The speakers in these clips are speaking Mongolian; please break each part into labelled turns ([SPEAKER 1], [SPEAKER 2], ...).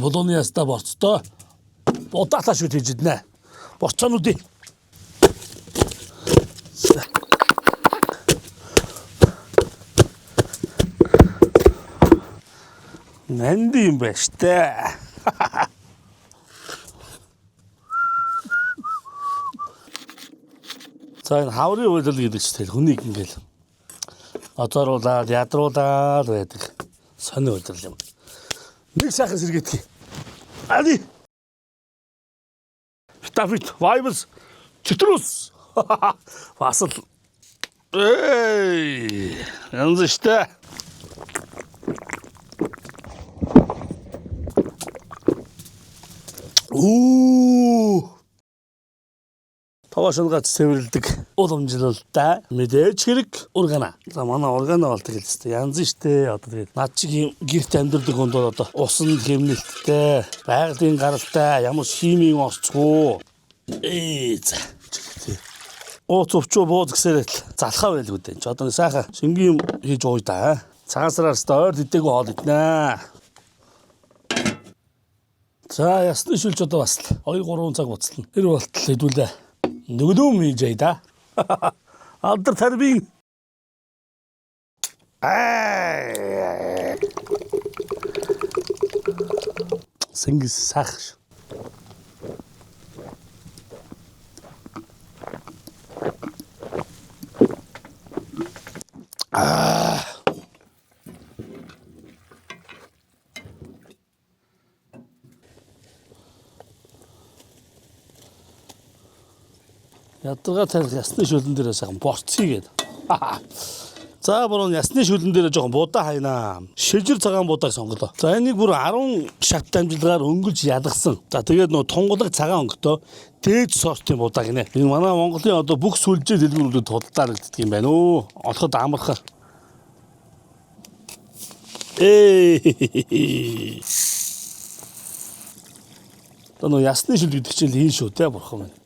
[SPEAKER 1] Болооны яста борцтой. Удаатаа шүт хийж иднэ. Борцоонуудыг. Нанд юм байна штэ. За энэ хаврын үйлдэл гэдэг чинь хүнийг ингээл одооруулаад ядруулаад байдаг. Сони үйлдэл юм. Нэг сайхан сэргээдэг. Али. Витамин, вайбс, цитрус. Фасл. Эй, янз штэ. Тавашингац цэвэрлдэг уламжлалтай мэдээж хэрэг органа. За манай органа болдог л хэвчээ. Янз штэ одоо тэгээд над чиг юм гэрт амьдардаг хүнд одоо усан хэмнэлттэй, байгалийн гаралтай, ямар химийн орцгүй. За. Ууц өвчөө бууз гэсээр л залхаа байлгүй дээ. Чи одоо сайхан шингийн юм хийж ууй та. Цагаан сараас доор дэдэггүй хоол иднэ. За ясны шүлж одоо бас 2-3 цаг буцлаа. Тэр болтол хэдүүлээ. Нүгдүүм хийжээ да. Алдар тарбин. Сэнгис сах. Ядгаа тарих ясны шүлэн дээрээ сайхан борцгий гээд. За буруу ясны шүлэн дээрээ жоохон будаа хайнаа. Шижир цагаан будааг сонголоо. За энийг бүр 10 шат дамжлагаар өнгөж ядгсан. За тэгээд нөө тунгалаг цагаан өнгөтэй дээд сортын будаа гинэ. Энэ манай Монголын одоо бүх сүлжээ дэлгүүрүүдэд худалдаалагддаг юм байна өө. Олоход амархан. Тано ясны шүл гэдэг чинь хийн шүү те бурхан минь.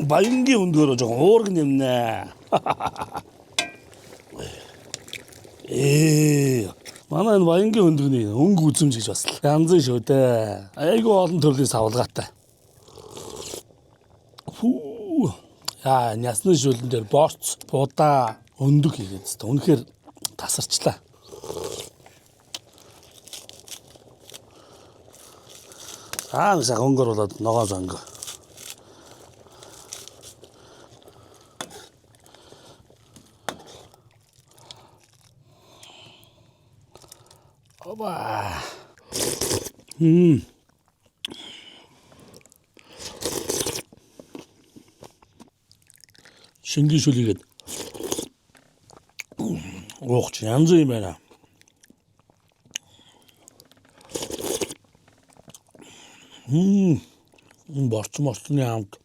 [SPEAKER 1] Баянгийн өндгөөрөө жоохон уург нэмнэ. Манай энэ баянгийн өндгөний өнгө үзэмж гэж бас янз шүү дээ. Айгүй олон төрлийн савлгаатай. Ясны шүлэн дээр борц, будаа, өндөг хийгээд та үнэхээр тасарчлаа. Сайхан өнгөр болоод ногоон сонго. Оба. Шингийн шүлийгээд уух янз юм байна. Борцны хамт.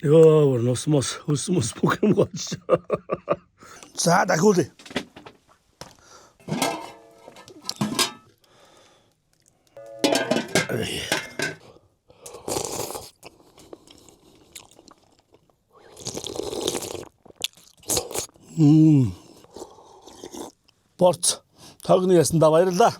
[SPEAKER 1] Йоо, носмос бүх юм гоч. За дахиулъя. Борц тогны ясандаа баярлалаа.